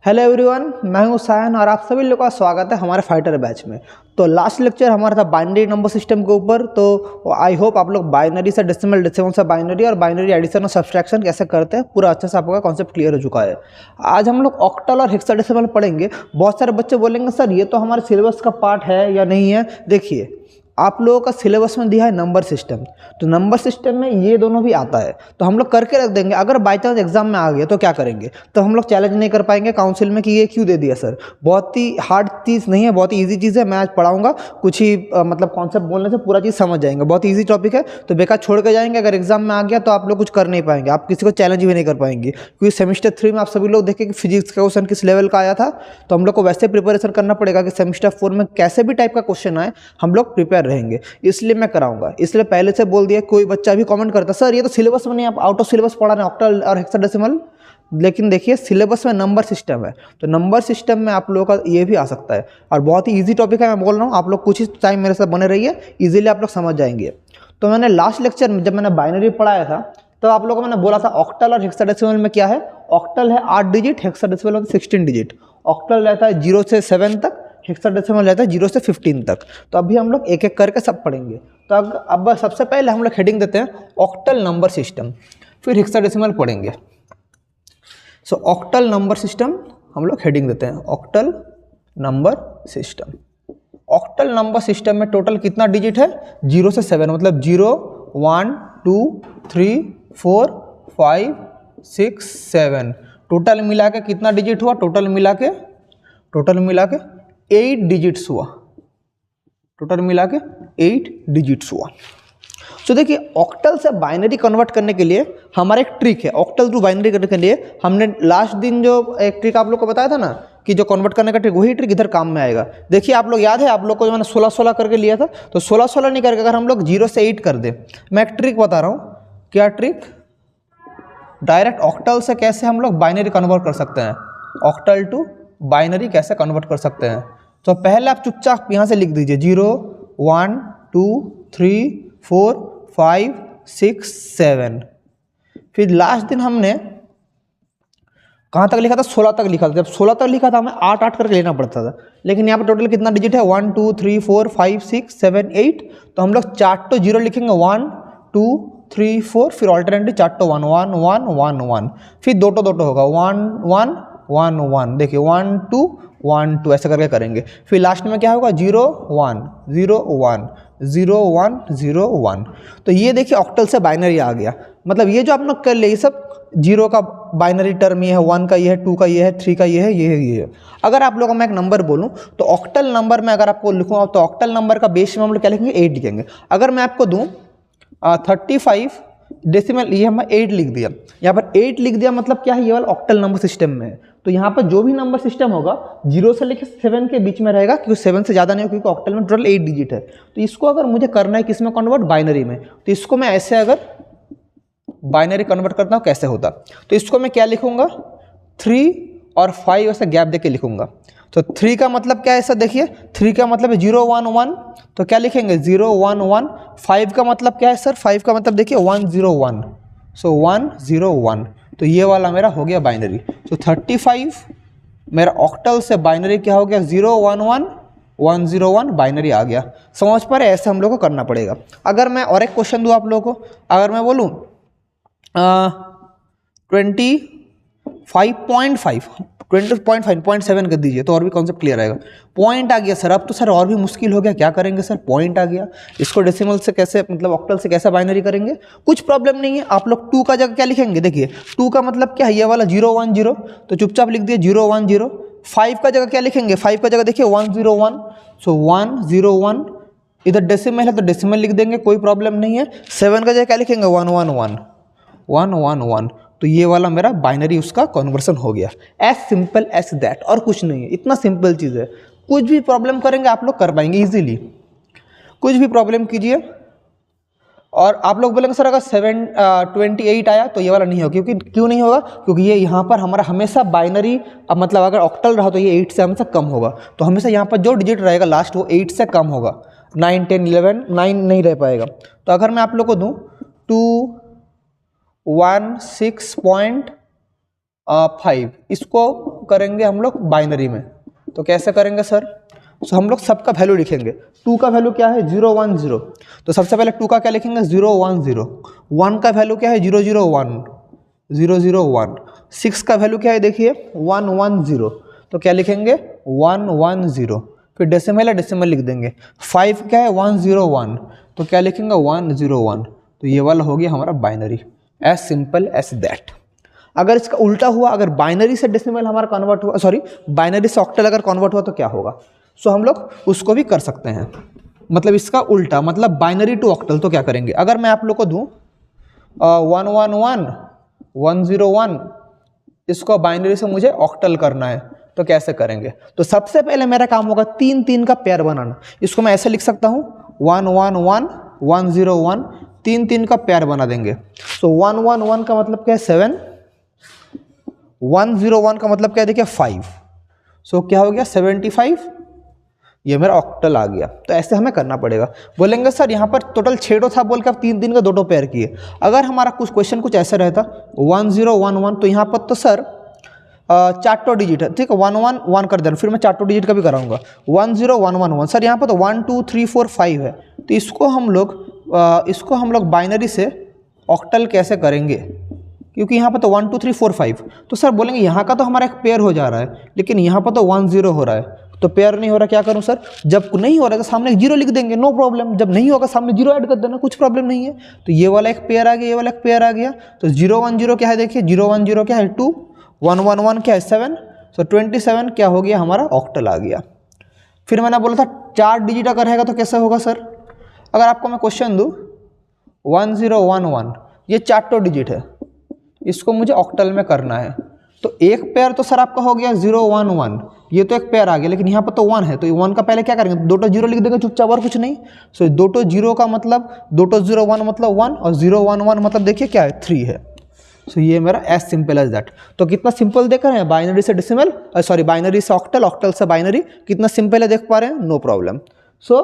Hello everyone, मैं हूं सायन और आप सभी लोगों का स्वागत है हमारे फाइटर बैच में। तो लास्ट लेक्चर हमारा था बाइनरी नंबर सिस्टम के ऊपर। तो आई होप आप लोग बाइनरी से डेसिमल, डेसिमल से बाइनरी और बाइनरी एडिशन और सब्सट्रैक्शन कैसे करते हैं पूरा अच्छे से आपका कॉन्सेप्ट क्लियर हो चुका है। आज हम लोग ऑक्टल और हेक्साडेसिमल पढ़ेंगे। बहुत सारे बच्चे बोलेंगे सर ये तो हमारे सिलेबस का पार्ट है या नहीं है। देखिए, आप लोगों का सिलेबस में दिया है नंबर सिस्टम, तो नंबर सिस्टम में ये दोनों भी आता है तो हम लोग करके रख देंगे। अगर बाई चांस एग्जाम में आ गया तो क्या करेंगे, तो हम लोग चैलेंज नहीं कर पाएंगे काउंसिल में कि ये क्यों दे दिया सर। बहुत ही हार्ड चीज़ नहीं है, बहुत ही ईजी चीज़ है। मैं आज पढ़ाऊंगा, कुछ ही मतलब कॉन्सेप्ट बोलने से पूरा चीज़ समझ जाएंगे। बहुत ईजी टॉपिक है, तो बेकार छोड़ के जाएंगे। अगर एग्जाम में आ गया तो आप लोग कुछ कर नहीं पाएंगे, आप किसी को चैलेंज भी नहीं कर पाएंगे। क्योंकि सेमेस्टर 3 में आप सभी लोग देखें कि फिजिक्स का क्वेश्चन किस लेवल का आया था, तो हम लोग को वैसे प्रिपरेशन करना पड़ेगा कि सेमेस्टर 4 में कैसे भी टाइप का क्वेश्चन आए हम लोग प्रिपेयर रहेंगे। इसलिए मैं कराऊंगा, इसलिए पहले से बोल दिया। कोई बच्चा भी कमेंट करता सर ये तो सिलेबस में नहीं, आप आउट ऑफ सिलेबस पढ़ा रहे हैं ऑक्टल और हेक्साडेसिमल। लेकिन देखिए, सिलेबस में नंबर सिस्टम है, तो नंबर सिस्टम में आप लोगों का ये भी आ सकता है और बहुत ही इजी टॉपिक है। मैं बोल रहा हूँ, आप लोग कुछ ही टाइम मेरे साथ बने रहिए, इजीली आप लोग समझ जाएंगे। तो मैंने लास्ट लेक्चर में जब मैंने बाइनरी पढ़ाया था तो आप लोगों को मैंने बोला था ऑक्टल और हेक्साडेसिमल में क्या है। ऑक्टल है 8 डिजिट, हेक्साडेसिमल 16 डिजिट। ऑक्टल रहता है 0 से 7 तक, हेक्साडेसिमल रहता है 0 से 15 तक। तो अभी हम लोग एक एक करके सब पढ़ेंगे। तो अब सबसे पहले हम लोग हेडिंग देते हैं ऑक्टल नंबर सिस्टम, फिर हेक्साडेसिमल पढ़ेंगे। सो ऑक्टल नंबर सिस्टम हम लोग हेडिंग देते हैं, octal number system. Octal number system में टोटल कितना डिजिट है, 0 से 7, मतलब 0 1 2 3 4 5 6 7। टोटल मिला के कितना डिजिट हुआ, टोटल मिला के 8 डिजिट्स हुआ। टोटल मिला के 8 डिजिट्स हुआ। तो देखिए, ऑक्टल से बाइनरी कन्वर्ट करने के लिए हमारा एक ट्रिक है। ऑक्टल टू बाइनरी करने के लिए हमने लास्ट दिन जो एक ट्रिक आप लोग को बताया था ना, कि जो कन्वर्ट करने का ट्रिक, वही ट्रिक इधर काम में आएगा। देखिए, आप लोग याद है, आप लोग को जो मैंने 16-16 करके लिया था, तो 16-16 नहीं करके अगर हम लोग 0 से 8 कर दे। मैं एक ट्रिक बता रहा हूँ। क्या ट्रिक? डायरेक्ट ऑक्टल से कैसे हम लोग बाइनरी कन्वर्ट कर सकते हैं, ऑक्टल टू बाइनरी कैसे कन्वर्ट कर सकते हैं। तो पहले आप चुपचाप यहाँ से लिख दीजिए 0 1 2 3 4 5 6 7। फिर लास्ट दिन हमने कहाँ तक लिखा था, 16 तक लिखा था। जब 16 तक लिखा था हमें 8-8 करके लेना पड़ता था। लेकिन यहाँ पर टोटल कितना डिजिट है, 1 2 3 4 5 6 7 8। तो हम लोग 4 तो 0 लिखेंगे, 1 2 3 4, फिर ऑल्टरनेटिव 4 तो 1 1 1 1 1, फिर 2 तो होगा 1 1 1 1। देखिए 1 2 1 2 ऐसे करके करेंगे। फिर लास्ट में क्या होगा, 0 1 0 1 0 1 0 1। तो ये देखिए ऑक्टल से बाइनरी आ गया। मतलब ये जो आप लोग कर ले, ये सब 0 का बाइनरी टर्म ये है, 1 का ये है, 2 का ये है, 3 का ये है, ये है। अगर आप लोगों को मैं एक नंबर बोलूँ तो ऑक्टल नंबर में अगर आपको लिखूँ तो ऑक्टल नंबर का बेस में हम लोग क्या लिखेंगे, 8 लिखेंगे। अगर मैं आपको दूँ 35 डेसिमल, ये हमने 8 लिख दिया। यहाँ पर 8 लिख दिया, मतलब क्या है, ये वाला ऑक्टल नंबर सिस्टम में है। तो यहाँ पर जो भी नंबर सिस्टम होगा 0 से लेकर 7 के बीच में रहेगा, क्योंकि 7 से ज़्यादा नहीं हो, क्योंकि ऑक्टल में टोटल 8 डिजिट है। तो इसको अगर मुझे करना है किस में कन्वर्ट, बाइनरी में, तो इसको मैं ऐसे अगर बाइनरी कन्वर्ट करता हूँ कैसे होता, तो इसको मैं क्या लिखूंगा, 3 और 5 ऐसे गैप देके लिखूंगा। तो 3 का मतलब क्या है सर, देखिए 3 का मतलब है 0 1 1, तो क्या लिखेंगे 0 1 1। 5 का मतलब क्या है सर, 5 का मतलब देखिए 1 0 1, सो 1 0 1। तो ये वाला मेरा हो गया बाइनरी। तो 35 मेरा ऑक्टल से बाइनरी क्या हो गया, 0 1 1 1 0 1 बाइनरी आ गया। समझ पा रहे, ऐसे हम लोग को करना पड़ेगा। अगर मैं और एक क्वेश्चन दूँ आप लोगों को, अगर मैं बोलूँ 20.7 कर दीजिए तो और भी कॉन्सेप्ट क्लियर आएगा। पॉइंट आ गया सर, अब तो सर और भी मुश्किल हो गया, क्या करेंगे सर, पॉइंट आ गया। इसको डेसिमल से कैसे, मतलब ऑक्टल से कैसे बाइनरी करेंगे, कुछ प्रॉब्लम नहीं है। आप लोग 2 का जगह क्या लिखेंगे, देखिए 2 का मतलब क्या है, ये वाला 0 1 0, तो चुपचाप लिख दिए 0 1 0। 5 का जगह क्या लिखेंगे, 5 का जगह देखिए 1 0 1, सो 1 0 1। इधर डेसिमल है तो डेसिमल लिख देंगे, कोई प्रॉब्लम नहीं है। 7 का जगह क्या लिखेंगे, 1 1 1 1 1 1। तो ये वाला मेरा बाइनरी उसका कन्वर्सन हो गया। एज सिंपल एज दैट, और कुछ नहीं है, इतना सिंपल चीज़ है। कुछ भी प्रॉब्लम करेंगे आप लोग कर पाएंगे इजीली, कुछ भी प्रॉब्लम कीजिए। और आप लोग बोलेंगे सर अगर 28 आया तो ये वाला नहीं होगा, क्योंकि क्यों नहीं होगा, क्योंकि ये यहाँ पर हमारा हमेशा बाइनरी, अब मतलब अगर ऑक्टल रहा तो ये 8 से हमेशा कम होगा। तो हमेशा यहाँ पर जो डिजिट रहेगा लास्ट वो 8 से कम होगा, 9 10 11 9 नहीं रह पाएगा। तो अगर मैं आप लोग को दूँ 216.5 5, इसको करेंगे हम लोग बाइनरी में। तो कैसे करेंगे सर? सो हम लोग सबका वैल्यू लिखेंगे। 2 का वैल्यू क्या है? 0 1 0। तो सबसे पहले 2 का क्या लिखेंगे? 0 1 0। 1 का वैल्यू क्या है? 0 0 1 0 0 1। 6 का वैल्यू क्या है? देखिए 1 1 0। तो क्या लिखेंगे? 1 1 0। फिर डेसिमल है, डेसिमल लिख देंगे। 5 क्या है? 1 0 1। तो क्या लिखेंगे? 1 0 1। तो ये वाला हो गया हमारा binary. As simple as that. अगर इसका उल्टा हुआ, अगर बाइनरी से डेसिमल हमारा कन्वर्ट हुआ, सॉरी बाइनरी से ऑक्टल अगर कन्वर्ट हुआ तो क्या होगा? सो हम लोग उसको भी कर सकते हैं। मतलब इसका उल्टा, मतलब बाइनरी टू ऑक्टल। तो क्या करेंगे? अगर मैं आप लोग को दूं 1 1 1 1 0 1, इसको बाइनरी से मुझे ऑक्टल करना है, तो कैसे करेंगे? तो सबसे पहले मेरा काम होगा 3 3 का पेयर बनाना। इसको मैं ऐसे लिख सकता हूँ 1 1 1 1 0 1, 3 3 का पेयर बना देंगे। सो 1 1 1 का मतलब क्या है? 7। 1 0 1 का मतलब क्या है? देखिए 5। सो क्या हो गया? 75। ये मेरा ऑक्टल आ गया। तो ऐसे हमें करना पड़ेगा। बोलेंगे सर यहाँ पर टोटल 6 था बोल के आप 3 3 का 2 पेयर किए। अगर हमारा कुछ क्वेश्चन कुछ ऐसा रहता 1 0 1 1, तो यहाँ पर तो सर 4 डिजिट है, ठीक है, 1 1 1 कर देना। फिर मैं 4 डिजिट का भी कराऊंगा 1 0 1 1 1। सर यहाँ पर तो 1 2 3 4 5 है। तो इसको हम लोग बाइनरी से ऑक्टल कैसे करेंगे? क्योंकि यहाँ पर तो 1 2 3 4 5। तो सर बोलेंगे यहाँ का तो हमारा एक पेयर हो जा रहा है, लेकिन यहाँ पर तो 1 0 हो रहा है, तो पेयर नहीं हो रहा। क्या करूँ सर? जब नहीं हो रहा है तो सामने 0 लिख देंगे, नो प्रॉब्लम। जब नहीं होगा सामने 0 ऐड कर देना, कुछ प्रॉब्लम नहीं है। तो ये वाला एक पेयर आ गया, ये वाला एक पेयर आ गया। तो 0 1 0 क्या है? देखिए 0 1 0 क्या है? 2। 1 1 1 क्या है? 7। सो 27 क्या हो गया? हमारा ऑक्टल आ गया। फिर मैंने बोला था 4 डिजिट अगर रहेगा तो कैसे होगा सर? अगर आपको मैं क्वेश्चन दूँ 1 0 1 1, ये 4 डिजिट है, इसको मुझे ऑक्टल में करना है। तो एक पेयर तो सर आपका हो गया 0 1 1, ये तो एक पेयर आ गया, लेकिन यहाँ पर तो 1 है, तो 1 का पहले क्या करेंगे? 2 0 लिख देंगे चुपचाप, और कुछ नहीं। सो 2 0 का मतलब 2 0 1 मतलब 1, और 0 1 1 मतलब देखिए क्या है? 3 है। सो ये मेरा एज सिंपल एज दैट। तो कितना सिंपल देख रहे हैं? बाइनरी से डेसिमल, सॉरी बाइनरी से ऑक्टल, ऑक्टल से बाइनरी, कितना सिंपल है देख पा रहे हैं? No problem. सो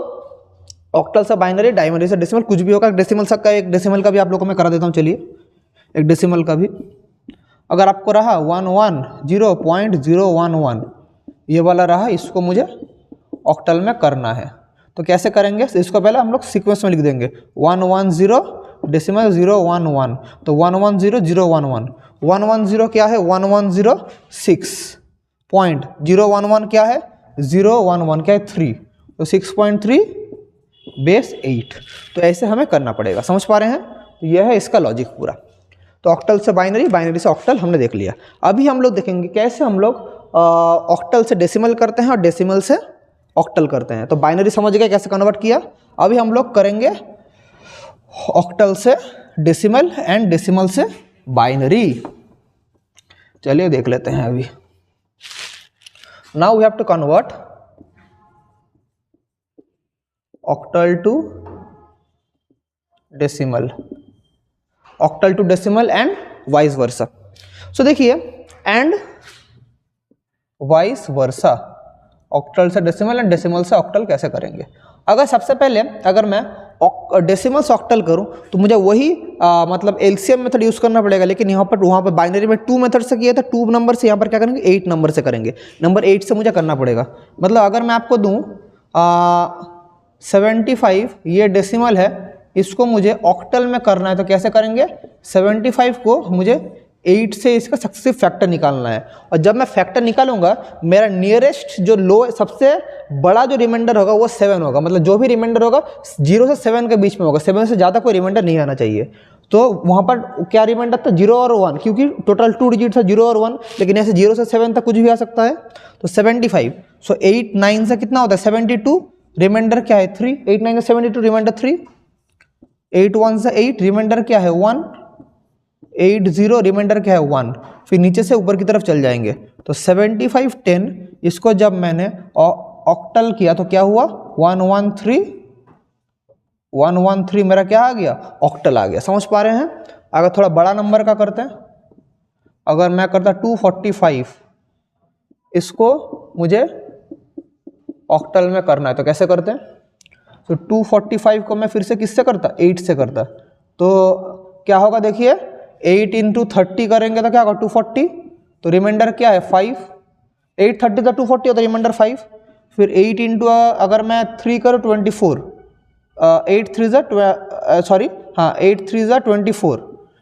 ऑक्टल से बाइनरी, बाइनरी से डेसिमल, कुछ भी होगा। डेसिमल का एक डेसिमल का भी आप लोगों को मैं करा देता हूँ। चलिए एक डेसिमल का भी अगर आपको रहा 1 1 0.011, ये वाला रहा, इसको मुझे ऑक्टल में करना है। तो कैसे करेंगे? इसको पहले हम लोग सीक्वेंस में लिख देंगे 1 1 0 डेसिमल 0 1 1। तो 1 1 0 0 1 1। 1 1 0 क्या है? 1 1 0 6 पॉइंट, 0 1 1 क्या है? 0 1 1 क्या है? 3। तो 6.3 बेस 8। तो ऐसे हमें करना पड़ेगा। समझ पा रहे हैं? तो यह है इसका लॉजिक पूरा। तो ऑक्टल से बाइनरी, बाइनरी से ऑक्टल हमने देख लिया। अभी हम लोग देखेंगे कैसे हम लोग ऑक्टल से डेसिमल करते हैं और डेसिमल से ऑक्टल करते हैं। तो बाइनरी समझ गए कैसे कन्वर्ट किया। अभी हम लोग करेंगे ऑक्टल से डेसिमल एंड डेसिमल से बाइनरी। चलिए देख लेते हैं अभी। Now we have to convert octal to decimal, octal to decimal and vice versa. So देखिए एंड वाइस वर्सा, ऑक्टल से डेसिमल एंड डेसिमल से ऑक्टल कैसे करेंगे। अगर सबसे पहले अगर मैं डेसिमल से ऑक्टल करूं तो मुझे वही मतलब एलसीएम मेथड यूज़ करना पड़ेगा, लेकिन यहाँ पर वहाँ पर बाइनरी में 2 मेथड से किया था, 2 नंबर से। यहाँ पर क्या करेंगे? 8 नंबर से करेंगे। नंबर 8 से मुझे करना पड़ेगा। मतलब अगर मैं आपको दूँ 75, ये डेसिमल है, इसको मुझे ऑक्टल में करना है, तो कैसे करेंगे? 75 को मुझे 8 से इसका सक्सेसिव फैक्टर निकालना है, और जब मैं फैक्टर निकालूंगा मेरा नियरेस्ट जो लो सबसे बड़ा जो रिमाइंडर होगा वो 7 होगा। मतलब जो भी रिमाइंडर होगा 0 से 7 के बीच में होगा, 7 से ज़्यादा कोई रिमाइंडर नहीं आना चाहिए। तो वहाँ पर क्या रिमाइंडर था? 0 और 1, क्योंकि टोटल 2 डिजिट था 0 और 1, लेकिन ऐसे 0 से 7 तक कुछ भी आ सकता है। तो 75, सो 8 9 से कितना होता है? 72, रिमाइंडर क्या है? 3, 8 9 से 72, रिमाइंडर 3, 8 1 से 8, रिमाइंडर क्या है? 1, 8 0, रिमाइंडर क्या है? 1। फिर नीचे से ऊपर की तरफ चल जाएंगे। तो 75 10, इसको जब मैंने ऑक्टल किया तो क्या हुआ? 113 मेरा क्या आ गया? ऑक्टल आ गया। समझ पा रहे हैं? अगर थोड़ा बड़ा नंबर का करते हैं, अगर मैं करता 245, इसको मुझे ऑक्टल में करना है, तो कैसे करते हैं? तो 245 को मैं फिर से किससे करता? 8 से करता। तो क्या होगा? देखिए 8 × 30 करेंगे तो क्या होगा? 240, तो रिमाइंडर क्या है 5, 830 था 240 होता है, रिमाइंडर 5, फिर 8 इंटू अगर मैं 3 करूँ 24, 8 3 सॉरी हाँ 8 3 24,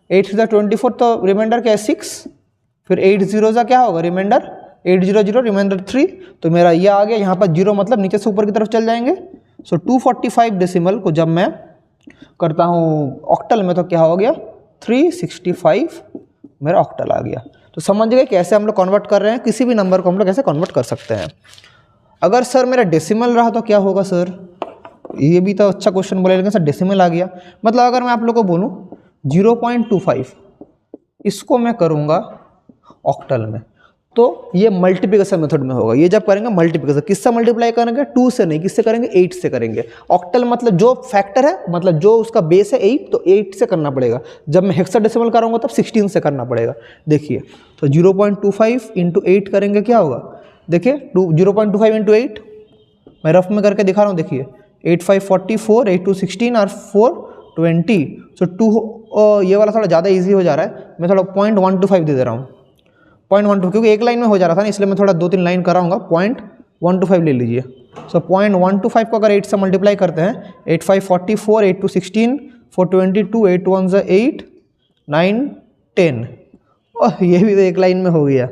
8 3 24, तो रिमाइंडर क्या है 6, फिर 8 0 क्या होगा रिमाइंडर 800, रिमाइंडर 3, तो मेरा ये आ गया। यहाँ पर 0 मतलब नीचे से ऊपर की तरफ चल जाएंगे। सो 245 डेसिमल को जब मैं करता हूँ ऑक्टल में तो क्या हो गया 365 मेरा ऑक्टल आ गया। तो समझ गए कैसे हम लोग कन्वर्ट कर रहे हैं, किसी भी नंबर को हम लोग कैसे कन्वर्ट कर सकते हैं। अगर सर मेरा डेसिमल रहा तो क्या होगा सर, ये भी तो अच्छा क्वेश्चन बोले, लेकिन सर डेसिमल आ गया। मतलब अगर मैं आप लोग को बोलूँ 0.25 इसको मैं करूँगा ऑक्टल में, तो ये मल्टीप्लिकेशन मेथड में होगा। ये जब करेंगे मल्टीप्लिकेशन, किससे मल्टीप्लाई करेंगे 2 से नहीं, किससे करेंगे 8 से करेंगे। ऑक्टल मतलब जो फैक्टर है, मतलब जो उसका बेस है 8, तो 8 से करना पड़ेगा। जब मैं हेक्साडेसिमल करूँगा तब 16 से करना पड़ेगा। देखिए तो 0.25 इंटू 8 करेंगे क्या होगा, देखिए 0.25 इंटू 8 मैं रफ में करके दिखा रहा हूँ। देखिए 8 5 44, 8 2 16 और 4 20। सो 2 ये वाला थोड़ा ज़्यादा ईजी हो जा रहा है, मैं थोड़ा 0.125 दे रहा हूँ, 0.12, क्योंकि एक लाइन में हो जा रहा था ना, इसलिए मैं थोड़ा 2-3 लाइन कराऊंगा। 0.125 ले लीजिए। सो 0.125 को अगर 8 से मल्टीप्लाई करते हैं, 8 5 44, 8 2 16, 4 22, 8 1 8, 9 10, ओह ये भी तो एक लाइन में हो गया।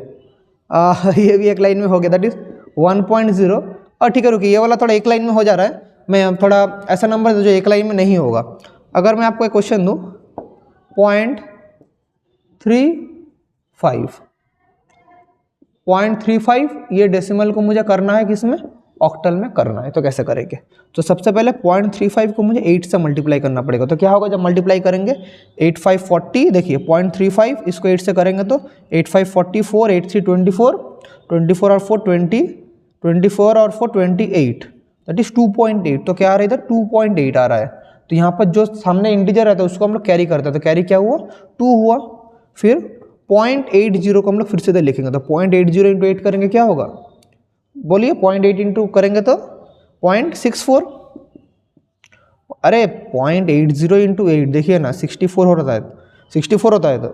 ये भी एक लाइन में हो गया, दैट इज 1.0। और ठीक है रुकिए, ये वाला थोड़ा एक लाइन में हो जा रहा है, मैं थोड़ा ऐसा नंबर जो एक लाइन में नहीं होगा। अगर मैं आपको एक क्वेश्चन दूँ 0.35, 0.35 ये डेसिमल को मुझे करना है किसमें, ऑक्टल में करना है। तो कैसे करेंगे, तो सबसे पहले 0.35 को मुझे 8 से मल्टीप्लाई करना पड़ेगा। तो क्या होगा जब मल्टीप्लाई करेंगे 8 5 40, देखिए 0.35 इसको 8 से करेंगे तो 8 5 44, 8 3 24, 24 और 4 20, 24 और 4 28, दैट इज 2.8। तो क्या आ रहा है इधर 2.8 आ रहा है। तो यहाँ पर जो सामने इंटीजर रहता है उसको हम लोग कैरी करते हैं, तो कैरी क्या हुआ 2 हुआ। फिर 0.80 को हम लोग फिर से इधर लिखेंगे, तो 0.80 इंटू 8 करेंगे क्या होगा, बोलिए 0.8 इंटू करेंगे तो 0.64। अरे 0.80 इंटू 8 देखिए ना 64 होता है, 64 होता है। तो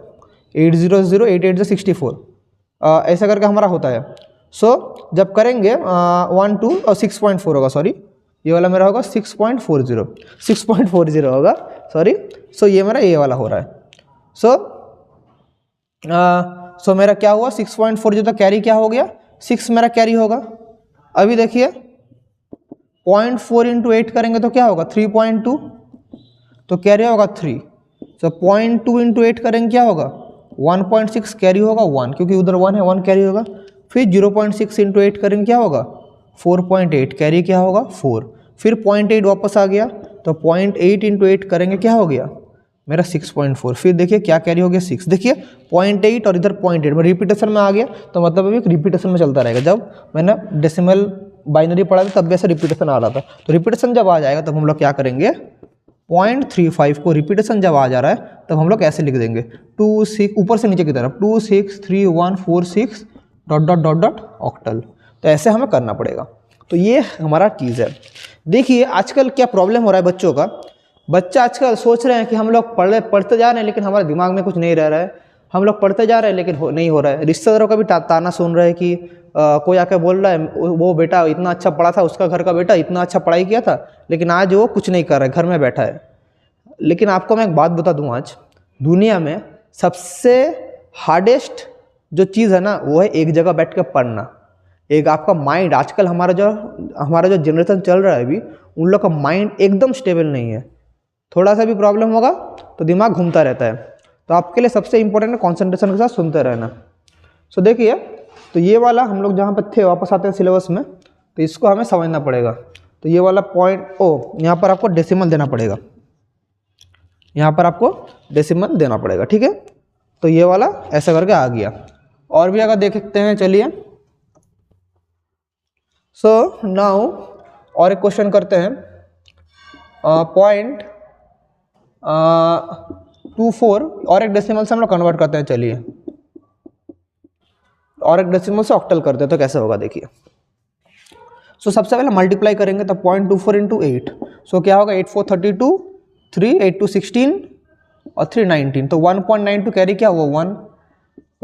800 8 8 64 ऐसा करके हमारा होता है। सो जब करेंगे 1 2 और 6.4 होगा, सॉरी ये वाला मेरा होगा 6.40 होगा, सॉरी। सो ये मेरा ये वाला हो रहा है। सो मेरा क्या हुआ 6.4 जो था कैरी क्या हो गया 6 मेरा कैरी होगा। अभी देखिए 0.4 इंटू 8 करेंगे तो क्या होगा 3.2, तो कैरी होगा 3। सो 0.2 इंटू 8 करेंगे क्या होगा 1.6, कैरी होगा 1 क्योंकि उधर 1 है, 1 कैरी होगा। फिर 0.6 इंटू 8 करेंगे क्या होगा 4.8, कैरी क्या होगा 4। फिर 0.8 वापस आ गया, तो 0.8 इंटू 8 करेंगे क्या हो गया मेरा 6.4। फिर देखिए क्या कैरी हो गया 6, देखिए 0.8 और इधर 0.8 में रिपीटेशन में आ गया, तो मतलब अभी रिपीटेशन में चलता रहेगा। जब मैंने डेसिमल बाइनरी पढ़ा था तब भी ऐसा रिपीटेशन आ रहा था। तो रिपीटेशन जब आ जाएगा तब हम लोग क्या करेंगे 0.35 को रिपीटेशन जब आ जा रहा है तब हम लोग ऐसे लिख देंगे 2 6 ऊपर से नीचे की तरफ 2 6 3 1 4 6 ... ऑक्टल। तो ऐसे हमें करना पड़ेगा। तो ये हमारा चीज़ है। देखिए आजकल क्या प्रॉब्लम हो रहा है बच्चों का, बच्चा आजकल सोच रहे हैं कि हम लोग पढ़ते जा रहे हैं लेकिन हमारे दिमाग में कुछ नहीं रह रहा है। हम लोग पढ़ते जा रहे हैं लेकिन नहीं हो रहा है। रिश्तेदारों का भी ताना सुन रहे हैं कि कोई आके बोल रहा है वो बेटा इतना अच्छा पढ़ा था, उसका घर का बेटा इतना अच्छा पढ़ाई किया था, लेकिन आज वो कुछ नहीं कर रहा है, घर में बैठा है। लेकिन आपको मैं एक बात बता दूं, आज दुनिया में सबसे हार्डेस्ट जो चीज़ है ना वो है एक जगह बैठ कर पढ़ना। एक आपका माइंड, आजकल हमारा जो जनरेशन चल रहा है अभी, उन लोग का माइंड एकदम स्टेबल नहीं है। थोड़ा सा भी प्रॉब्लम होगा तो दिमाग घूमता रहता है। तो आपके लिए सबसे इंपॉर्टेंट है कंसंट्रेशन के साथ सुनते रहना। सो देखिए, तो ये वाला हम लोग जहाँ पर थे वापस आते हैं सिलेबस में, तो इसको हमें समझना पड़ेगा। तो ये वाला पॉइंट यहाँ पर आपको डेसिमल देना पड़ेगा, यहाँ पर आपको डेसिमल देना पड़ेगा, ठीक है। तो ये वाला ऐसा करके आ गया। और भी अगर देख सकते हैं, चलिए। सो नाउ और एक क्वेश्चन करते हैं। 0.24 और एक डेसिमल से हम लोग कन्वर्ट करते हैं। चलिए, और एक डेसिमल से ऑक्टल करते हैं, तो कैसे होगा देखिए। सो सबसे पहले मल्टीप्लाई करेंगे तो 0.24 इंटू 8, सो क्या होगा 8 4 32, 3 8 2 16 और 3 19, तो 1.92 कैरी क्या हुआ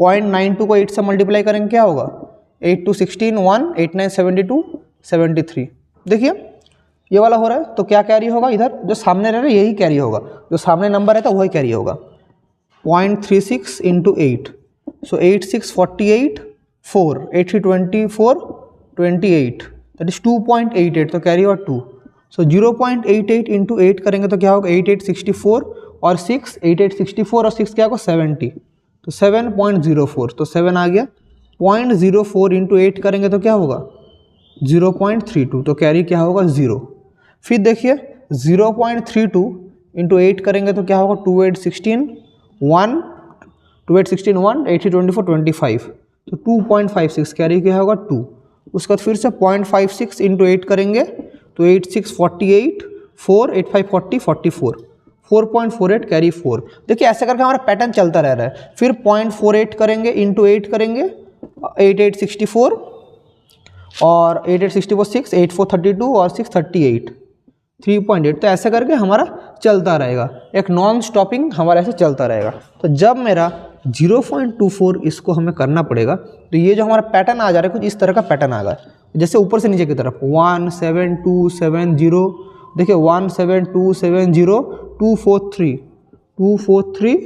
0.92 को 8 से मल्टीप्लाई करेंगे क्या होगा, 8 2 16 1 8 9 72 73। देखिए ये वाला हो रहा है, तो क्या कैरी होगा, इधर जो सामने रह रहा है यही कैरी होगा, जो सामने नंबर है तो वही कैरी होगा। 0.36 इंटू 8, सो 8 6 48 4 8 3 24 28, दैट इज 2.88, तो कैरी होगा 2। सो 0.88 इंटू 8 करेंगे तो क्या होगा, 8 8 64 और 6 8 8 64 और 6 क्या होगा 70, तो 7.04, तो 7 आ गया। 0.04 इंटू 8 करेंगे तो क्या होगा 0.32, तो कैरी क्या होगा 0। फिर देखिए 0.32 इंटू 8 करेंगे तो क्या होगा 2 8 16 1 2 8 16 1 8 3 24 25, तो 2.56 कैरी क्या होगा 2। उसके बाद फिर से 0.56 इंटू 8 करेंगे तो 8 6 48 4 8 5 40 44, 4.48 कैरी 4। देखिए ऐसे करके हमारा पैटर्न चलता रह रहा है। फिर 0.48 करेंगे इंटू 8 करेंगे 8 8 64 और 8 8 64 6 8 4 32 और 6 38 3.8, तो ऐसे करके हमारा चलता रहेगा, एक नॉन स्टॉपिंग हमारा ऐसे चलता रहेगा। तो जब मेरा 0.24 इसको हमें करना पड़ेगा, तो ये जो हमारा पैटर्न आ जा रहा है कुछ इस तरह का पैटर्न आ गया, जैसे ऊपर से नीचे की तरफ 1 7 2 7 0, देखिए 1 7 2 7 0 2 4 3 2 4 3,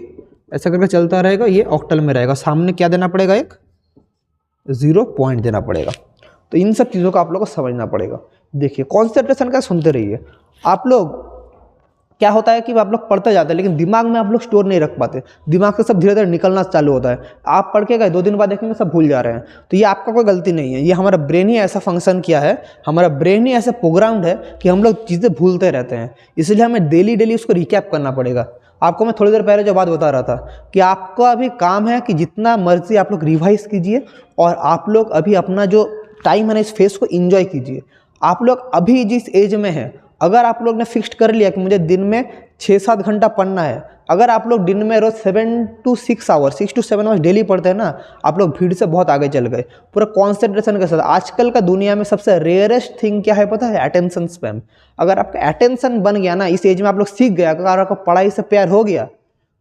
ऐसा करके चलता रहेगा। ये ऑक्टल में रहेगा, सामने क्या देना पड़ेगा, एक 0 पॉइंट देना पड़ेगा। तो इन सब चीज़ों को आप लोगों को समझना पड़ेगा। देखिए कॉन्सेंट्रेशन का सुनते रहिए। आप लोग क्या होता है कि आप लोग पढ़ते जाते हैं लेकिन दिमाग में आप लोग स्टोर नहीं रख पाते, दिमाग से सब धीरे धीरे निकलना चालू होता है। आप पढ़ के गए 2 दिन बाद देखेंगे सब भूल जा रहे हैं, तो ये आपका कोई गलती नहीं है, ये हमारा ब्रेन ही ऐसा फंक्शन किया है, हमारा ब्रेन ही ऐसा प्रोग्राम्ड है कि हम लोग चीज़ें भूलते रहते हैं। इसलिए हमें डेली डेली उसको रिकैप करना पड़ेगा। आपको मैं थोड़ी देर पहले जो बात बता रहा था कि आपका अभी काम है कि जितना मर्जी आप लोग रिवाइज कीजिए और आप लोग अभी अपना जो टाइम है ना इस फेस को एंजॉय कीजिए। आप लोग अभी जिस एज में हैं, अगर आप लोग ने फिक्स्ड कर लिया कि मुझे दिन में 6-7 घंटा पढ़ना है, अगर आप लोग दिन में रोज 7 to 6 hours 6 to 7 hours daily पढ़ते हैं ना, आप लोग भीड़ से बहुत आगे चल गए पूरा कॉन्सेंट्रेशन के साथ। आजकल का दुनिया में सबसे रेयरेस्ट थिंग क्या है पता है, अटेंशन स्पैम। अगर आपका अटेंशन बन गया ना, इस एज में आप लोग सीख गया, अगर आपको पढ़ाई से प्यार हो गया,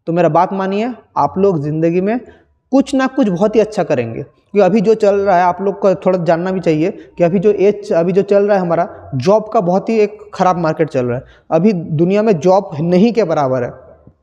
तो मेरा बात मानिए आप लोग ज़िंदगी में कुछ ना कुछ बहुत ही अच्छा करेंगे। क्योंकि अभी जो चल रहा है आप लोग को थोड़ा जानना भी चाहिए कि अभी जो चल रहा है हमारा जॉब का बहुत ही एक ख़राब मार्केट चल रहा है। अभी दुनिया में जॉब नहीं के बराबर है,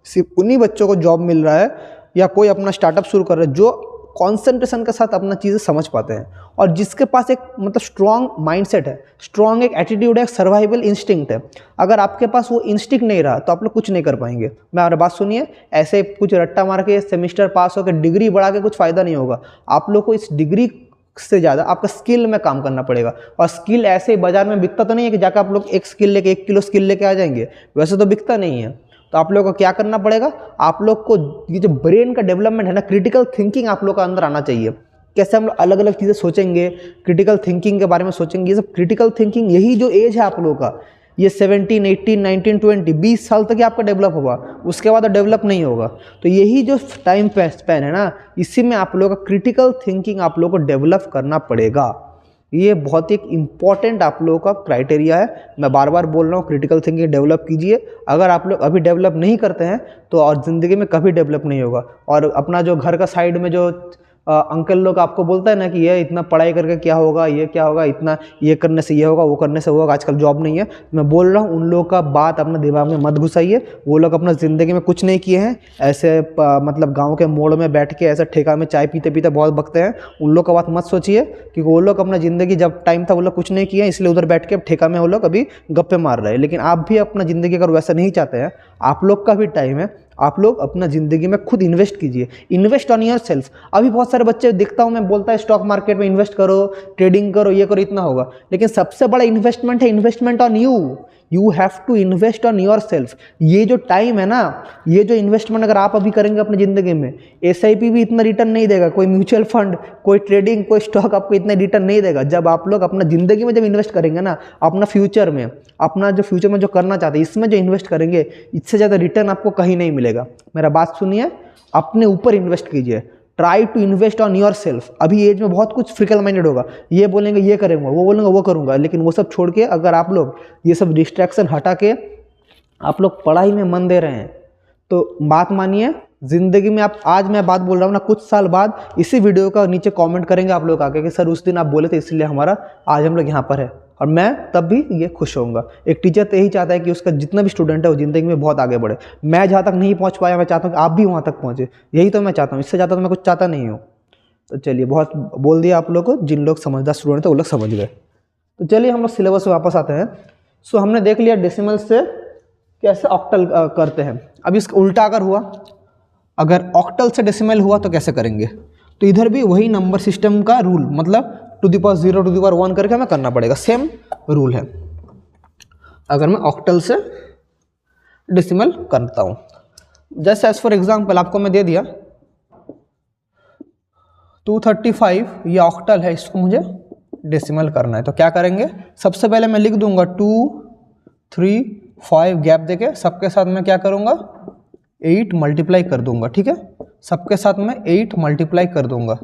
सिर्फ उन्हीं बच्चों को जॉब मिल रहा है या कोई अपना स्टार्टअप शुरू कर रहा है जो कॉन्सेंट्रेशन के साथ अपना चीज़ें समझ पाते हैं और जिसके पास एक मतलब स्ट्रॉन्ग माइंडसेट है, स्ट्रॉन्ग एक एटीट्यूड है, एक सर्वाइवल इंस्टिंक्ट है। अगर आपके पास वो इंस्टिंक्ट नहीं रहा तो आप लोग कुछ नहीं कर पाएंगे। मैं और बात सुनिए, ऐसे कुछ रट्टा मार के सेमेस्टर पास होकर डिग्री बढ़ा के कुछ फ़ायदा नहीं होगा। आप लोग को इस डिग्री से ज़्यादा आपका स्किल में काम करना पड़ेगा। और स्किल ऐसे बाजार में बिकता तो नहीं है कि जाकर आप लोग एक स्किल लेके 1 किलो स्किल लेके आ जाएंगे, वैसे तो बिकता नहीं है। तो आप लोग को क्या करना पड़ेगा, आप लोग को ये जो ब्रेन का डेवलपमेंट है ना, क्रिटिकल थिंकिंग आप लोग का अंदर आना चाहिए। कैसे हम अलग अलग चीज़ें सोचेंगे, क्रिटिकल थिंकिंग के बारे में सोचेंगे, ये सब क्रिटिकल थिंकिंग, यही जो एज है आप लोगों का, ये 17 18 19 20 20 साल तक ही आपका डेवलप होगा, उसके बाद डेवलप नहीं होगा। तो यही जो टाइम स्पैन है ना, इसी में आप लोगों का क्रिटिकल थिंकिंग आप लोगों को डेवलप करना पड़ेगा। ये बहुत ही एक इम्पॉर्टेंट आप लोगों का क्राइटेरिया है। मैं बार बार बोल रहा हूँ, क्रिटिकल थिंकिंग डेवलप कीजिए। अगर आप लोग अभी डेवलप नहीं करते हैं तो और ज़िंदगी में कभी डेवलप नहीं होगा। और अपना जो घर का साइड में जो अंकल लोग आपको बोलता है ना कि ये इतना पढ़ाई करके क्या होगा, ये क्या होगा, इतना ये करने से ये होगा, वो करने से वो होगा, आजकल जॉब नहीं है, मैं बोल रहा हूँ उन लोगों का बात अपने दिमाग में मत घुसाइए। वो लोग अपना ज़िंदगी में कुछ नहीं किए हैं, ऐसे मतलब गांव के मोड़ में बैठ के ऐसे ठेका में चाय पीते पीते बहुत बकते हैं। उन लोग का बात मत सोचिए, क्योंकि वो लोग अपना ज़िंदगी जब टाइम था वो लोग कुछ नहीं किए, इसलिए उधर बैठ के ठेका में वो लोग अभी गप्पे मार रहे हैं। लेकिन आप भी अपना ज़िंदगी अगर वैसा नहीं चाहते हैं, आप लोग का भी टाइम है, आप लोग अपना ज़िंदगी में खुद इन्वेस्ट कीजिए, इन्वेस्ट ऑन योर सेल्फ। अभी बहुत सारे बच्चे देखता हूँ मैं, बोलता है स्टॉक मार्केट में इन्वेस्ट करो, ट्रेडिंग करो, ये करो, इतना होगा। लेकिन सबसे बड़ा इन्वेस्टमेंट है investment on you have to invest on yourself. ये जो टाइम है ना, ये जो इन्वेस्टमेंट अगर आप अभी करेंगे अपनी ज़िंदगी में, SIP भी इतना रिटर्न नहीं देगा, कोई म्यूचुअल फंड, कोई ट्रेडिंग, कोई स्टॉक आपको इतना रिटर्न नहीं देगा। जब आप लोग अपना ज़िंदगी में जब इन्वेस्ट करेंगे ना, अपना फ्यूचर में, अपना जो फ्यूचर में जो करना चाहते हैं इसमें जो इन्वेस्ट करेंगे, इससे ज़्यादा रिटर्न आपको कहीं नहीं मिलेगा। मेरा बात सुनिए, अपने ऊपर इन्वेस्ट कीजिए, try to invest on yourself. अभी एज में बहुत कुछ फिकल माइंडेड होगा, ये बोलेंगे ये करूँगा, वो बोलेंगे वो करूँगा, लेकिन वो सब छोड़ के अगर आप लोग ये सब डिस्ट्रैक्शन हटा के आप लोग पढ़ाई में मन दे रहे हैं, तो बात मानिए ज़िंदगी में आप, आज मैं बात बोल रहा हूँ ना, कुछ साल बाद इसी वीडियो का नीचे कमेंट करेंगे आप लोग आके कि सर उस दिन आप बोले थे इसलिए हमारा आज हम लोग यहाँ पर है, और मैं तब भी ये खुश होऊंगा। एक टीचर तो यही चाहता है कि उसका जितना भी स्टूडेंट है वो ज़िंदगी में बहुत आगे बढ़े। मैं जहाँ तक नहीं पहुँच पाया, मैं चाहता हूँ कि आप भी वहाँ तक पहुँचे, यही तो मैं चाहता हूँ। इससे ज़्यादा तो मैं कुछ चाहता नहीं हूँ। तो चलिए, बहुत बोल दिया आप लोग को, जिन लोग समझदार स्टूडेंट थे वो लोग समझ गए। तो चलिए हम लोग सिलेबस में वापस आते हैं। सो हमने देख लिया डेसिमल से कैसे ऑक्टल करते हैं। अब इसका उल्टा अगर हुआ, अगर ऑक्टल से डेसिमल हुआ तो कैसे करेंगे? तो इधर भी वही नंबर सिस्टम का रूल, मतलब to the power 0 to the power 1 करके हमें करना पड़ेगा, सेम रूल है। अगर मैं ऑक्टल से डेसिमल करता हूँ, जैसे एज फॉर एग्जांपल आपको मैं दे दिया 235, ये ऑक्टल है, इसको मुझे डेसिमल करना है। तो क्या करेंगे, सबसे पहले मैं लिख दूंगा 2 3 5 गैप देके, सबके साथ मैं क्या करूंगा 8 मल्टीप्लाई कर दूंगा, ठीक है। सबके साथ मैं 8 मल्टीप्लाई कर दूंगा,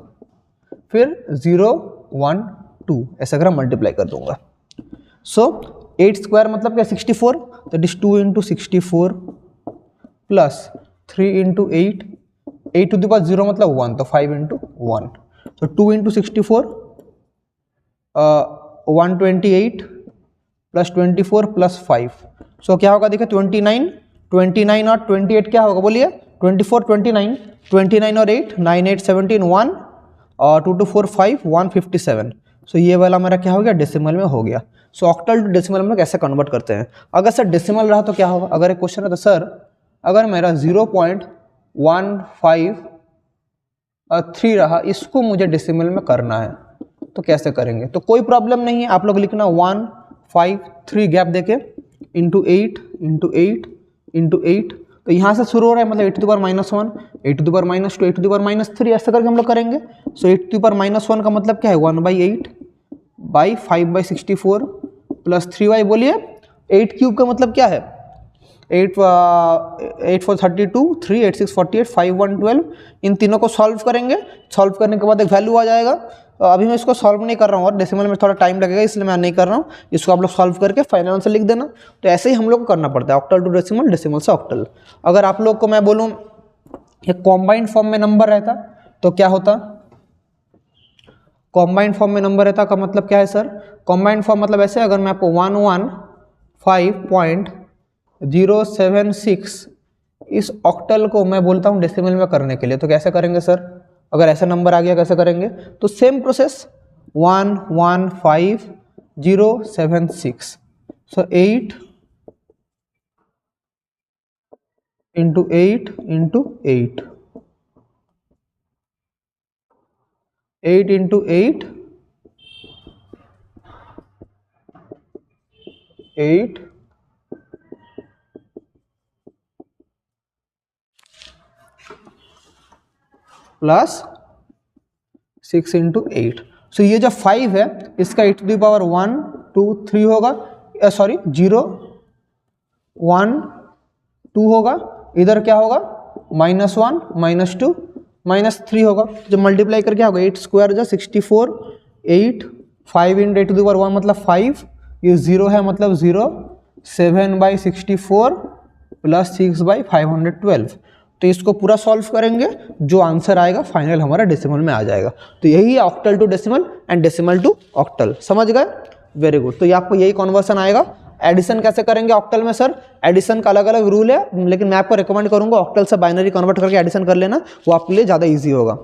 फिर 0 1 2 ऐसा कर मल्टीप्लाई कर दूंगा। सो 8 स्क्वायर मतलब क्या 64, that is 2 into 64 plus 3 into 8, 8 to the power 0 मतलब 1, तो 5 इंटू 1, तो 2 इंटू 64 128 प्लस 24 प्लस 5, सो क्या होगा देखिए 29 29 और 28 क्या होगा बोलिए, 24 29 29 और 8 9 8 17 1 और 2 2 4 5 157। सो ये वाला मेरा क्या हो गया, डेसिमल में हो गया। सो ऑक्टल टू डेसिमल में कैसे कन्वर्ट करते हैं? अगर सर डेसिमल रहा तो क्या होगा? अगर एक क्वेश्चन है तो सर अगर मेरा 0.153 रहा, इसको मुझे डेसिमल में करना है, तो कैसे करेंगे? तो कोई प्रॉब्लम नहीं है, आप लोग लिखना 153 गैप देके इंटू 8 इंटू 8 इंटू 8, तो यहाँ से शुरू हो रहा है मतलब 8 to the power -1 8 to the power -2 8 to the power -3 ऐसा करके हम लोग करेंगे। सो 8 टू द पावर -1 का मतलब क्या है 1/8 बाई 5/64 प्लस 3y, बोलिए 8 क्यूब का मतलब क्या है 8 4 32 3 8 6 48 5 1 12। इन तीनों को सॉल्व करेंगे, सॉल्व करने के बाद एक वैल्यू आ जाएगा। अभी मैं इसको सॉल्व नहीं कर रहा हूँ और डेसिमल में थोड़ा टाइम लगेगा, इसलिए मैं नहीं कर रहा हूँ। इसको आप लोग सॉल्व करके फाइनल आंसर लिख देना। तो ऐसे ही हम लोग को करना पड़ता है, ऑक्टल टू डेसिमल, डेसिमल से ऑक्टल। अगर आप लोग को मैं बोलूँ एक कॉम्बाइंड फॉर्म में नंबर रहता तो क्या होता? कॉम्बाइंड फॉर्म में नंबर रहता का मतलब क्या है सर? कॉम्बाइंड फॉर्म मतलब ऐसे, अगर मैं आपको 115.076 इस ऑक्टल को मैं बोलता हूँ डेसिमल में करने के लिए, तो कैसे करेंगे सर? अगर ऐसा नंबर आ गया कैसे करेंगे? तो सेम प्रोसेस 115.076, सो 8 into 8 into 8 8 into 8 8 plus 6 into 8। सो ये जो 5 है इसका 8 टू द पावर 1 2 3 होगा, सॉरी 0 1 2 होगा, इधर क्या होगा -1 -2 -3 होगा। जब मल्टीप्लाई करके होगा 8 स्क्वायर जो 64 8 5 इंटू 8 टू द पावर 1 मतलब 5, ये 0 है मतलब 0 7/64 प्लस 6/512। तो इसको पूरा सॉल्व करेंगे, जो आंसर आएगा फाइनल हमारा डेसिमल में आ जाएगा। तो यही है octal to decimal and decimal to octal, समझ गए? Very good. तो ये आपको यही कन्वर्सन आएगा। एडिशन कैसे करेंगे ऑक्टल में सर? एडिशन का अलग अलग रूल है, लेकिन मैं आपको रिकमेंड करूंगा ऑक्टल से बाइनरी कन्वर्ट करके एडिशन कर लेना, वो आपके लिए ज़्यादा ईजी होगा।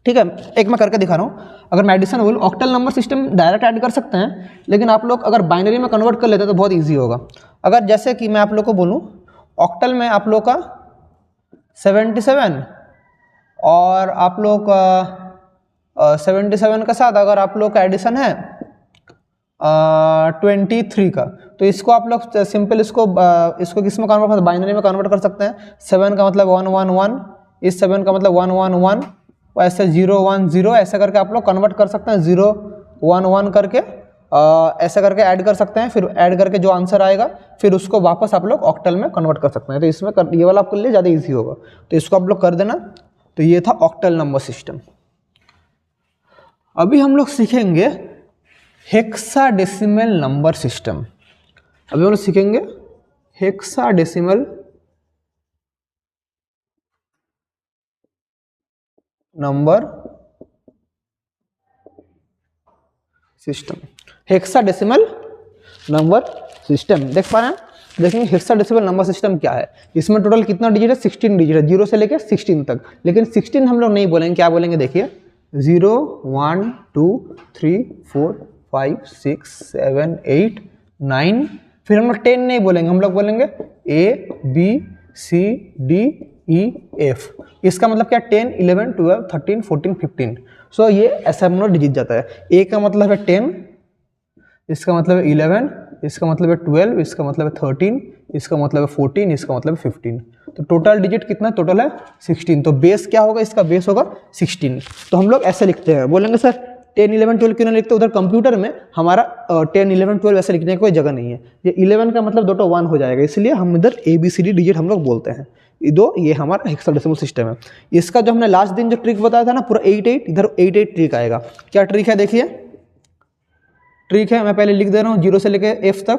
ठीक है, एक मैं करके दिखा रहा हूँ। अगर मैं एडिशन बोलूँ, octal number system direct add कर सकते हैं, लेकिन आप लोग अगर बाइनरी में कन्वर्ट कर लेते हैं तो बहुत ईजी होगा। अगर जैसे कि मैं आप लोग को बोलूँ ऑक्टल में आप लोग का 77 और आप लोग का 77 के साथ अगर आप लोग का एडिशन है 23 का, तो इसको आप लोग सिंपल इसको किस में कन्वर्ट कर, बाइनरी में कन्वर्ट कर सकते हैं। 7 का मतलब 111, इस 7 का मतलब 111, ऐसे 010 ऐसे करके आप लोग कन्वर्ट कर सकते हैं, 011 करके ऐसे करके ऐड कर सकते हैं। फिर ऐड करके जो आंसर आएगा फिर उसको वापस आप लोग ऑक्टल में कन्वर्ट कर सकते हैं। तो इसमें ये वाला आपके लिए ज़्यादा ईजी होगा, तो इसको आप लोग कर देना। तो ये था ऑक्टल नंबर सिस्टम। अभी हम लोग सीखेंगे हेक्साडेसिमल नंबर सिस्टम। अभी हम लोग सीखेंगे hexadecimal number system, hexadecimal number system. देख पा रहे हैं, देखेंगे हेक्साडेसिमल नंबर सिस्टम क्या है। इसमें टोटल कितना डिजिट है, 16 डिजिट है, 0 से लेकर 16 तक। लेकिन 16 हम लोग नहीं बोलेंगे, क्या बोलेंगे देखिए, 0 1 2 3 4 5 6 7 8 9, फिर हम लोग 10 नहीं बोलेंगे, हम लोग बोलेंगे ABCDEF। इसका मतलब क्या, 10 11 12 13 14 15। सो ये ऐसा हम लोग डिजिट जाता है। ए का मतलब है 10, इसका मतलब है 11, इसका मतलब है 12, इसका मतलब है 13, इसका मतलब है 14, इसका मतलब है 15। तो टोटल डिजिट कितना, टोटल है 16। तो बेस क्या होगा, इसका बेस होगा 16। तो हम लोग ऐसे लिखते हैं, बोलेंगे सर 10 11 12 क्यों नहीं लिखते, उधर कंप्यूटर में हमारा 10 11 12 ऐसे लिखने की कोई जगह नहीं है। ये 11 का मतलब दोटो 1 हो जाएगा, इसलिए हम इधर ABCD डिजिट हम लोग बोलते हैं। ये हमारा हेक्साडेसिमल सिस्टम है। इसका जो हमने लास्ट दिन जो ट्रिक बताया था ना, पूरा 8 इधर 8 ट्रिक आएगा। क्या ट्रिक है देखिए, ट्रिक है, मैं पहले लिख दे रहा हूँ 0 से लेके F तक।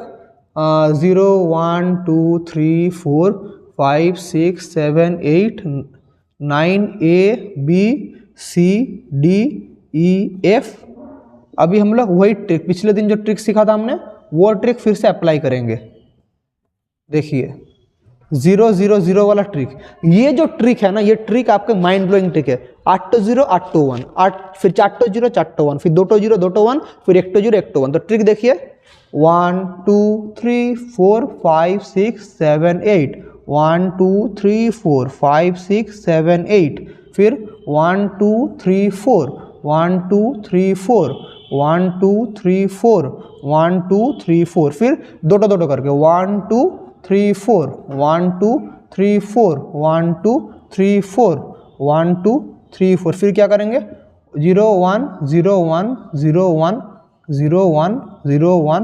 0 1 2 3 4 5 6 7 8 9 ABCDEF। अभी हम लोग वही ट्रिक, पिछले दिन जो ट्रिक सीखा था हमने, वो ट्रिक फिर से अप्लाई करेंगे। देखिए 0 0 0 वाला ट्रिक, ये जो ट्रिक है ना, ये ट्रिक आपके माइंड ब्लोइंग ट्रिक है। 8 0 8 1, 8 फिर 4 0 4 1, फिर 2 0 2 1, फिर 1 0 1 1। तो ट्रिक देखिए 1 2 3 4 5 6 7 8, 1 2 3 4 5 6 7 8, फिर 1 2 3 4 1 2 3 4 1 2 3 4 1 2 3 4, फिर दो करके 1 2 3 4 1 2 3 4 1 2 3 4 1 2 3 4, फिर क्या करेंगे 0 1 0 1 0 1 0 1 0 1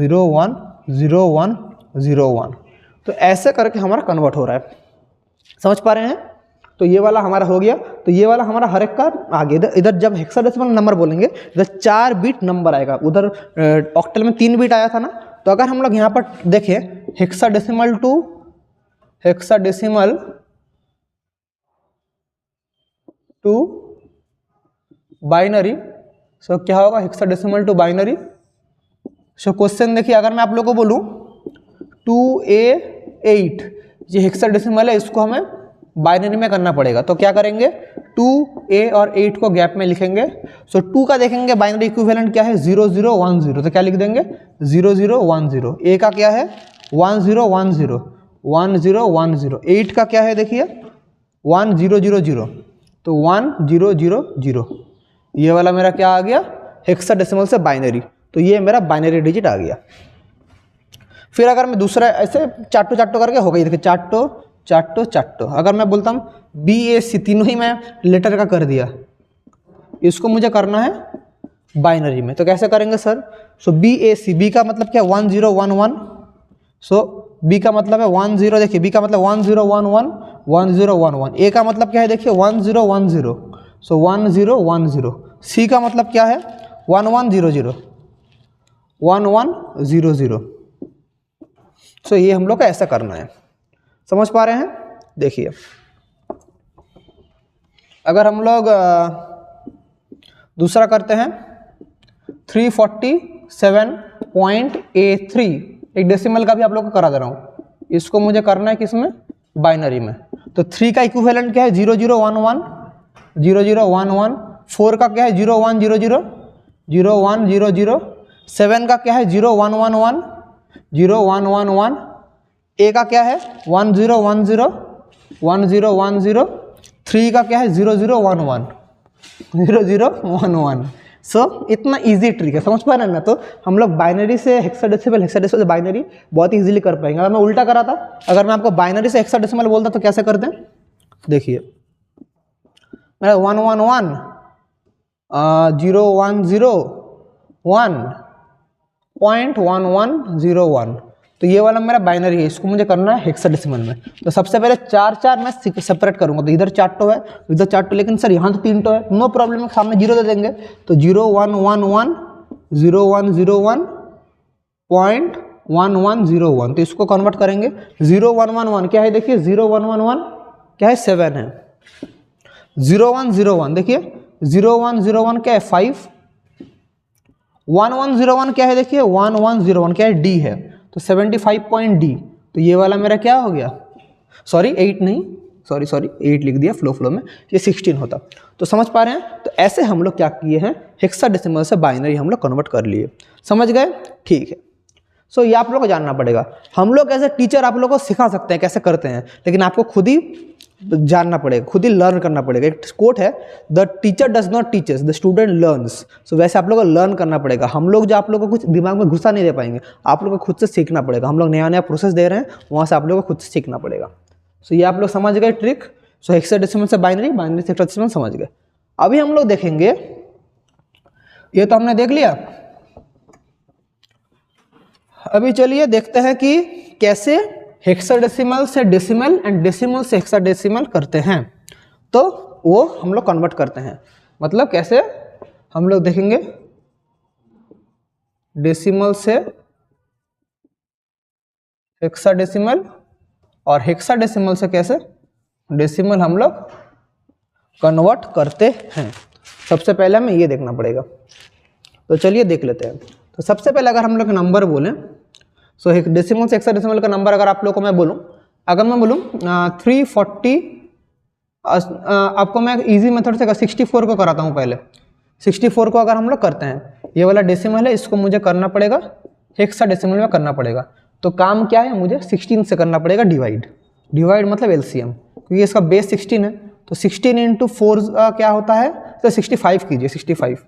0 1 0 1 0 1। तो ऐसे करके हमारा कन्वर्ट हो रहा है, समझ पा रहे हैं। तो ये वाला हमारा हो गया। तो ये वाला हमारा हर एक का आगे इधर जब हेक्साडेसिमल नंबर बोलेंगे, इधर 4 बिट नंबर आएगा। उधर ऑक्टल में 3 बिट आया था ना। तो अगर हम लोग यहाँ पर देखें हेक्साडेसिमल टू बाइनरी, सो क्या होगा, hexadecimal to binary. So question देखिए, अगर मैं आप लोगों को बोलूँ 2A8, ये हेक्साडेसिमल है, इसको हमें बाइनरी में करना पड़ेगा। तो क्या करेंगे, 2A और 8 को गैप में लिखेंगे। सो 2 का देखेंगे बाइनरी इक्विवेलेंट क्या है, 0 0 1 0। तो क्या लिख देंगे 0 0 1 0। A का क्या है 1 0 1 0 1 0 1 0। 8 का क्या है देखिए 1 0 0 0, तो 1 0 0 0। ये वाला मेरा क्या आ गया, हेक्साडेसिमल से बाइनरी। तो ये मेरा बाइनरी डिजिट आ गया। फिर अगर मैं दूसरा ऐसे चाटो करके हो गई, देखिए चाटो। अगर मैं बोलता हूँ BAC, तीनों ही मैं लेटर का कर दिया, इसको मुझे करना है बाइनरी में। तो कैसे करेंगे सर, सो BAC, B का मतलब क्या 1 0 1 1। सो B का मतलब है 1 0, देखिए B का मतलब 1 0 1 1 1 0 1 1। A का मतलब क्या है देखिए 1 0 1 0, सो 1 0 1 0। C का मतलब क्या है 1 1 0 0 1 1 0 0। सो ये हम लोग का ऐसा करना है, समझ पा रहे हैं। देखिए अगर हम लोग दूसरा करते हैं 347.A3, एक डेसिमल का भी आप लोग को करा दे रहा हूँ। इसको मुझे करना है किसमें, बाइनरी में। तो 3 का इक्विवेलेंट क्या है 0 0 1 1 0 0 1 1। 4 का क्या है 0 1 0 0 0 1 0 0। 7 का क्या है 0 1 1 1 0 1 1 1। A का क्या है 1 0 1 0 1 0 1 0। 3 का क्या है 0 0 1 1 0 0 1 1। सो इतना इजी ट्रिक है, समझ पा रहे हैं ना। तो हम लोग बाइनरी से हेक्साडेसिमल से बाइनरी बहुत इजीली कर पाएंगे। अगर मैं उल्टा करा था, अगर मैं आपको बाइनरी से हेक्साडेसिमल बोलता तो कैसे करते हैं, देखिए मेरा 1 1 1 0 1 0 1.1101। तो ये वाला मेरा बाइनरी है, इसको मुझे करना है हेक्साडेसिमल में। तो सबसे पहले 4 4 मैं सेपरेट करूंगा। तो इधर 4 टो है, इधर 4 टो, लेकिन सर यहाँ तो 3 टो है, नो प्रॉब्लम है, सामने 0 दे देंगे। तो 0 1 1 1 0 1 0 1.1101। तो इसको कन्वर्ट करेंगे 0 1 1 1 क्या है देखिए 0 1 1 1 क्या है 7 है। 0101 देखिए 0101 क्या है 5, 1101 क्या है देखिए 1101 क्या है डी है, तो 75 पॉइंट डी, तो ये वाला मेरा क्या हो गया, सॉरी 8 नहीं, सॉरी 8 लिख दिया फ्लो में, ये 16 होता। तो समझ पा रहे हैं, तो ऐसे हम लोग क्या किए हैं, हेक्साडेसिमल से बाइनरी हम लोग कन्वर्ट कर लिए, समझ गए, ठीक है। सो ये आप लोग को जानना पड़ेगा, हम लोग एज ए टीचर आप लोग को सिखा सकते हैं कैसे करते हैं, लेकिन आपको खुद ही जानना पड़ेगा, खुद ही लर्न करना पड़ेगा। एक कोट है, the teacher does not teachers, the student learns. So वैसे आप लोग को लर्न करना पड़ेगा, हम लोग जो आप लोगों को कुछ दिमाग में घुसा नहीं दे पाएंगे, आप लोग को खुद से सीखना पड़ेगा। हम लोग नया नया प्रोसेस दे रहे हैं, वहाँ से आप लोग को खुद से सीखना पड़ेगा। सो ये आप लोग समझ गए ट्रिक। सो हेक्साडेसिमल से बाइनरी, बाइनरी से हेक्साडेसिमल समझ गए। अभी हम लोग देखेंगे, ये तो हमने देख लिया, अभी चलिए देखते हैं कि कैसे हेक्साडेसिमल से डेसिमल एंड डेसिमल से हेक्साडेसिमल करते हैं। तो वो हम लोग कन्वर्ट करते हैं, मतलब कैसे हम लोग देखेंगे, डेसिमल से हेक्साडेसिमल और हेक्साडेसिमल से कैसे डेसिमल हम लोग कन्वर्ट करते हैं। सबसे पहले हमें ये देखना पड़ेगा, तो चलिए देख लेते हैं। तो सबसे पहले अगर हम लोग नंबर बोलें, सो डेसिमल से हेक्साडेसिमल का नंबर अगर आप लोग को मैं बोलूं, अगर मैं बोलूं 340, आपको मैं इजी मेथड से 64 को कराता हूं। पहले 64 को अगर हम लोग करते हैं, ये वाला डेसिमल है, इसको मुझे करना पड़ेगा हेक्साडेसिमल में करना पड़ेगा। तो काम क्या है, मुझे 16 से करना पड़ेगा डिवाइड, डिवाइड मतलब एलसीएम, क्योंकि इसका बेस 16 है। तो 16 इंटू 4 क्या होता है, तो 65 कीजिए, 64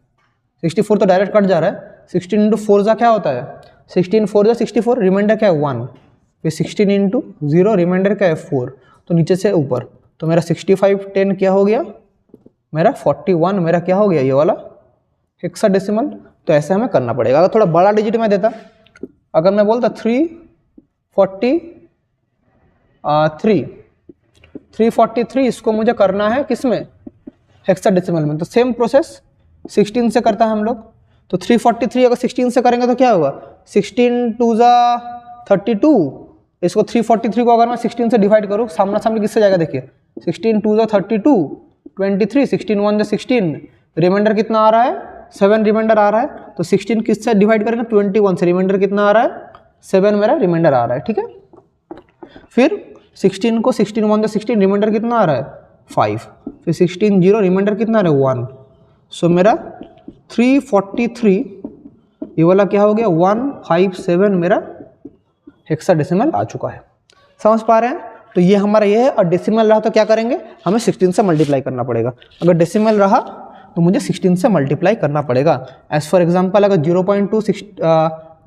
तो डायरेक्ट कट जा रहा है, 16 इंटू 4 क्या होता है, 16 4 64, रिमाइंडर क्या है 1, फिर 16 इंटू 0, रिमाइंडर क्या है 4, तो नीचे से ऊपर, तो मेरा 65 10 क्या हो गया, मेरा 41 मेरा क्या हो गया, ये वाला हेक्साडेसिमल। तो ऐसे हमें करना पड़ेगा। अगर थोड़ा बड़ा डिजिट में देता, अगर मैं बोलता 343, इसको मुझे करना है किस में, हेक्साडेसिमल में। तो सेम प्रोसेस 16 से करता है हम लोग। तो 343 अगर 16 से करेंगे तो क्या होगा, 16 2 32, इसको 343 को अगर मैं 16 से डिवाइड करूँ, सामना सामने किससे जाएगा देखिए, 16 2 32, 23, 16 1 16, रिमाइंडर कितना आ रहा है 7 रिमाइंडर आ रहा है। तो 16 किससे डिवाइड करेंगे, 21 से, रिमाइंडर कितना आ रहा है 7 मेरा रिमाइंडर आ रहा है, ठीक है। फिर 16 को 16 1 16, रिमाइंडर कितना आ रहा है 5, फिर 16 0, रिमाइंडर कितना आ रहा है 1। सो मेरा 343 ये वाला क्या हो गया 157 मेरा हेक्साडेसिमल आ चुका है। समझ पा रहे हैं, तो ये हमारा ये है। और डेसिमल रहा तो क्या करेंगे, हमें 16 से मल्टीप्लाई करना पड़ेगा। अगर डेसिमल रहा तो मुझे 16 से मल्टीप्लाई करना पड़ेगा। एज फॉर एग्जांपल अगर 0.2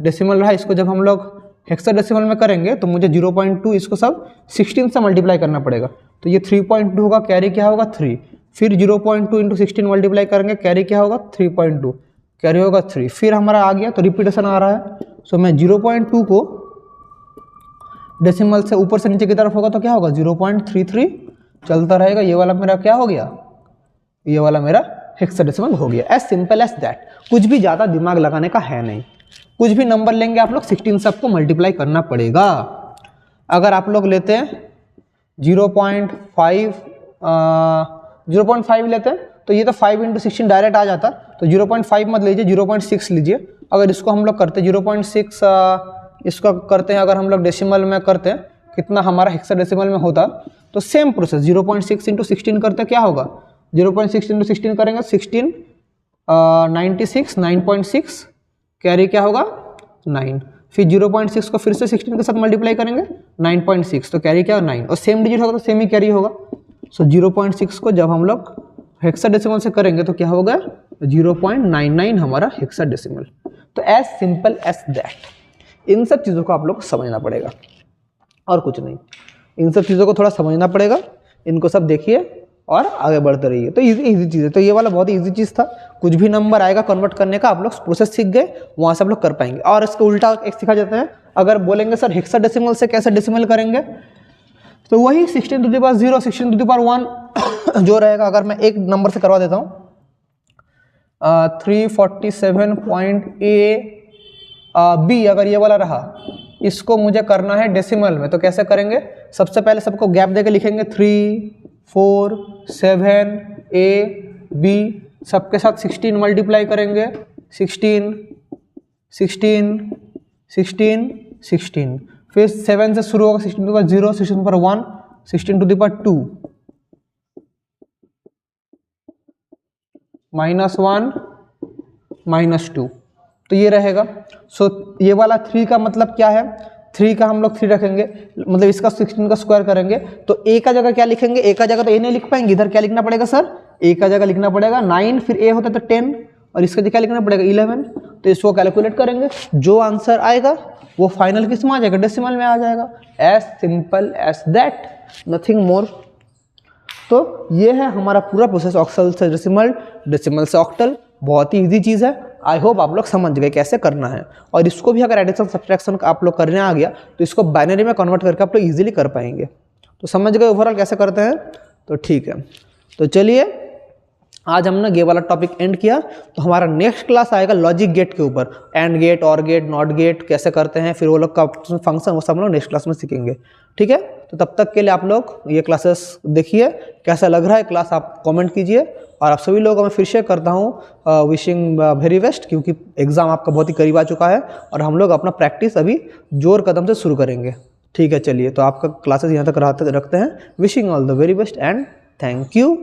डेसिमल रहा, इसको जब हम लोग हेक्साडेसिमल में करेंगे तो मुझे 0.2 इसको सब 16 से मल्टीप्लाई करना पड़ेगा। तो ये 3.2 होगा, कैरी क्या होगा 3, फिर 0.2 इंटू 16 मल्टीप्लाई करेंगे, कैरी क्या होगा 3.2, कैरी होगा 3, फिर हमारा आ गया, तो रिपीटेशन आ रहा है। सो मैं 0.2 को डेसिमल से ऊपर से नीचे की तरफ होगा तो क्या होगा 0.33 चलता रहेगा। ये वाला मेरा क्या हो गया, ये वाला मेरा हेक्साडेसिमल हो गया। एज सिंपल एज दैट, कुछ भी ज़्यादा दिमाग लगाने का है नहीं। कुछ भी नंबर लेंगे आप लोग 16 से आपको मल्टीप्लाई करना पड़ेगा। अगर आप लोग लेते हैं 0.5 लेते हैं तो ये तो 5 इंटू 16 डायरेक्ट आ जाता, तो 0.5 मत लीजिए, 0.6 लीजिए। अगर इसको हम लोग करते 0.6 इसको करते हैं, अगर हम लोग डेसिमल में करते हैं कितना हमारा हेक्साडेसिमल में होता, तो सेम प्रोसेस 0.6 इंटू 16 करते क्या होगा, 0.6 इंटू 16 करेंगे 16 96 9.6, कैरी क्या होगा 9, फिर 0.6 को फिर से 16 के साथ मल्टीप्लाई करेंगे 9.6, तो कैरी क्या होगा 9, और सेम डिजिट होगा तो सेम ही कैरी होगा। सो 0.6 को जब हम लोग हेक्साडेसिमल से करेंगे तो क्या होगा 0.99 हमारा हेक्साडेसिमल। तो एज सिंपल एज दैट। इन सब चीज़ों को आप लोग को समझना पड़ेगा और कुछ नहीं, इन सब चीज़ों को थोड़ा समझना पड़ेगा, इनको सब देखिए और आगे बढ़ते रहिए। तो इजी चीज़ है, तो ये वाला बहुत ही ईजी चीज़ था। कुछ भी नंबर आएगा कन्वर्ट करने का, आप लोग प्रोसेस सीख गए, वहाँ से आप लोग कर पाएंगे। और इसका उल्टा एक सिखा जाता है, अगर बोलेंगे सर हेक्साडेसिमल से कैसे डेसिमल करेंगे, तो वही 16 to the power 0 16 to the power 1 जो रहेगा। अगर मैं एक नंबर से करवा देता हूँ 347.A अगर ये वाला रहा, इसको मुझे करना है डेसिमल में, तो कैसे करेंगे, सबसे पहले सबको गैप देके लिखेंगे 4 7 A B सबके साथ 16 मल्टीप्लाई करेंगे, 16 16 16 16, फिर 7 से शुरू होगा, 16 to the power 0, 16 to the power 1, 16 to the power 2, -1 -2, तो ये रहेगा। सो ये वाला 3 का मतलब क्या है, 3 का हम लोग 3 रखेंगे, मतलब इसका 16 का स्क्वायर करेंगे, तो a का जगह क्या लिखेंगे, a का जगह तो a नहीं लिख पाएंगे, इधर क्या लिखना पड़ेगा सर, a का जगह लिखना पड़ेगा 9, फिर a होता है तो 10, और इसका जगह क्या लिखना पड़ेगा 11, तो इसको कैलकुलेट करेंगे, जो आंसर आएगा वो फाइनल किस में आ जाएगा, डेसिमल में आ जाएगा। As simple as that, nothing more. तो ये है हमारा पूरा प्रोसेस, ऑक्टल से डेसिमल, डेसिमल से ऑक्टल, बहुत ही ईजी चीज़ है। आई होप आप लोग समझ गए कैसे करना है, और इसको भी अगर एडिशन सब्ट्रैक्शन आप लोग करने आ गया तो इसको बाइनरी में कन्वर्ट करके आप लोग ईजिली कर पाएंगे। तो समझ गए ओवरऑल कैसे करते हैं, तो ठीक है। तो चलिए आज हमने ये वाला टॉपिक एंड किया, तो हमारा नेक्स्ट क्लास आएगा लॉजिक गेट के ऊपर, एंड गेट, और गेट, नॉट गेट कैसे करते हैं, फिर वो लोग का फंक्शन, वो सब हम लोग नेक्स्ट क्लास में सीखेंगे, ठीक है। तो तब तक के लिए आप लोग ये क्लासेस देखिए, कैसा लग रहा है क्लास आप कमेंट कीजिए, और आप सभी लोगों को मैं फिर से करता हूँ विशिंग वेरी बेस्ट, क्योंकि एग्ज़ाम आपका बहुत ही करीब आ चुका है, और हम लोग अपना प्रैक्टिस अभी जोर कदम से शुरू करेंगे, ठीक है। चलिए, तो आपका क्लासेस यहाँ तक रखते हैं। Wishing all the very best and thank you.